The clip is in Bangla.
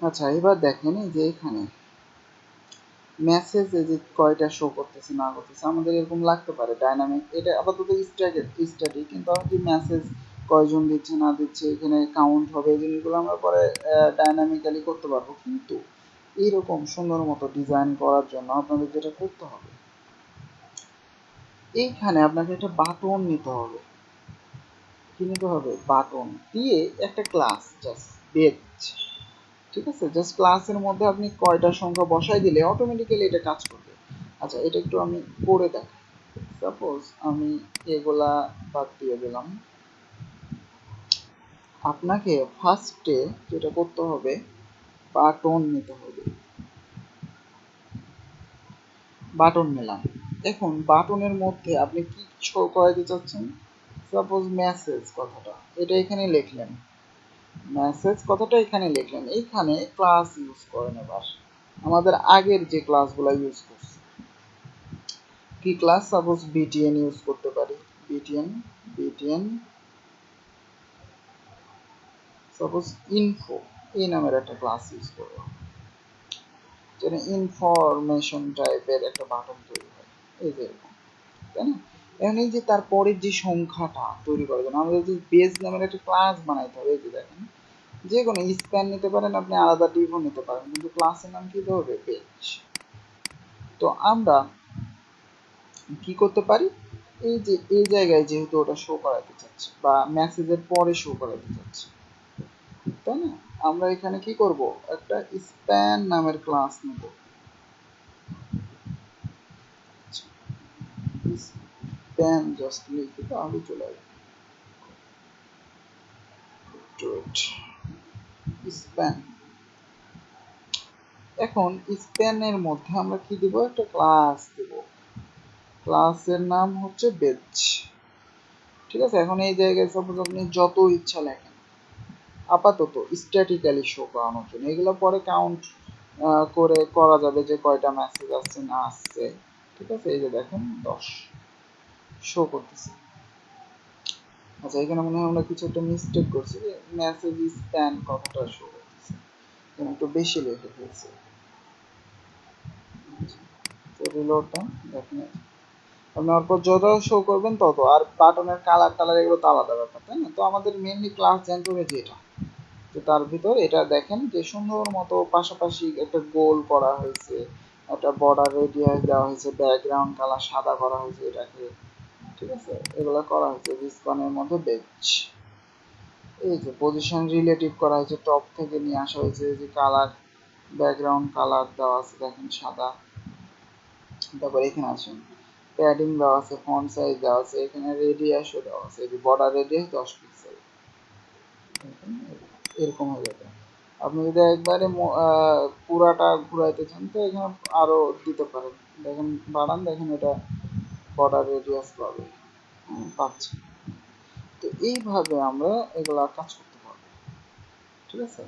আচ্ছা, এবার দেখেন এই যে এখানে মেসেজ এই যে কয়টা শো করতেছে না করতেছে আমাদের এরকম লাগতে পারে ডাইনামিক, এটা আপাতত স্ট্যাটিক, কিন্তু আমি মেসেজ কয়জন দিচ্ছে না দিচ্ছে এখানে কাউন্ট হবে, এই জিনিসগুলো আমরা পরে ডাইনামিক্যালি করতে পারবো। কিন্তু এইরকম সুন্দর মতো ডিজাইন করার জন্য আপনাদের যেটা করতে হবে, এইখানে আপনাকে একটা বাটন নিতে হবে। কি নিতে হবে? বাটন দিয়ে একটা ক্লাস জাস্ট বেজ, ঠিক আছে? জাস্ট ক্লাসের মধ্যে আপনি কয়টা সংখ্যা বসাই দিলে অটোমেটিক্যালি এটা কাজ করবে। আচ্ছা, এটা একটু আমি করে দেখাই। সাপোজ আমি এগুলা বাদ দিয়ে দিলাম। আপনাকে ফার্স্টে যেটা করতে হবে, বাটন নিতে হবে। বাটন নিলাম। এখন বাটনের মধ্যে আপনি কি শো করাতে চাচ্ছেন? সাপোজ মেসেজ কথাটা, এটা এখানে লিখলেন, মেসেজ কথাটা এখানে লিখলেন, এইখানে ক্লাস ইউজ করেন। এবার আমাদের আগের যে ক্লাসগুলো ইউজ করছি, কি ক্লাস? সাপোজ বিটিএন ইউজ করতে পারি। বিটিএন সাপোজ ইনফো এই নামের একটা ক্লাস ইউজ করব, যেন ইনফরমেশন টাইপের একটা বাটন তৈরি হয়, এই যে এরকম, তাই না? এখন এই যে তারপরের যে সংখ্যাটা তৈরি করার জন্য আমাদের যে বেজ নামের একটা ক্লাস বানাইতে হবে। এই যে দেখেন, যে কোনো স্প্যান নিতে পারেন আপনি, আলাদা ডিভও নিতে পারেন, কিন্তু ক্লাসের নাম কি হবে? পেজ। তো আমরা কি করতে পারি, এই যে এই জায়গায় যেহেতু ওটা শো করাতে চাচ্ছি বা মেসেজের পরে শো করাতে চাচ্ছি, তাই না? আমরা এখানে কি করব, একটা স্প্যান নামের ক্লাস নেব। স্প্যান জাস্ট লিখে তাহলে চলে আসবে। স্প্যান, এখন স্প্যানের মধ্যে আমরা কি দিব, একটা ক্লাস দিব, ক্লাসের নাম হচ্ছে বেজ, ঠিক আছে? এখন এই জায়গায় সাপোজ আপনি যত ইচ্ছা লেখেন, আপাতত স্ট্যাটিক্যালি শো করানোর জন্য, এগুলো পরে কাউন্ট করে করা যাবে যে কয়টা মেসেজ আসছে না আসছে, ঠিক আছে? এই যে দেখেন 10 শো করতেছে। আচ্ছা, এখানে মনে হয় আমরা কিছু একটা মিস্টেক করছি, যে মেসেজ স্প্যান কথাটা শো করতেছে, একটু বেশি লিখে ফেলছি। তো রিলোডটা দেখেন, আপনি অল্প যত শো করবেন তত, আর বাটনের কালার টালার এগুলো তো আলাদা ব্যাপার, তাই না? তো আমাদের মেনলি ক্লাস জেন করেছে এটা, তো তার ভিতর এটা দেখেন যে সুন্দর মতো পাশাপাশি একটা গোল করা হয়েছে, একটা বর্ডার রেডিয়াস দেওয়া হয়েছে, ব্যাকগ্রাউন্ড কালার সাদা করা হয়েছে এটাকে, ঠিক আছে? এগুলো করা হয়েছে রিসপনের মধ্যে বেচ। এই যে পজিশন রিলেটিভ করা হয়েছে, টপ থেকে নিয়ে আসা হয়েছে, যে কালার ব্যাকগ্রাউন্ড কালার দেওয়া আছে দেখেন সাদা। তারপর এখানে আসেন, প্যাডিং দেওয়া আছে, ফন্ট সাইজ দেওয়া আছে, এখানে রেডিয়াসও দেওয়া আছে, এই যে বর্ডার রেডিয়াস 10 পিক্সেল, এরকম হয়ে যাবে। আপনি যদি একবারে পুরাটা ঘুরাইতে চান তো এখানে আরো দিতে পারেন, দেখেন বাড়ান, দেখেন এটা বর্ডার রেডিয়াস পাবে, পাচ্ছি। তো এইভাবে আমরা এগুলা কাজ করতে পারবো, ঠিক আছে?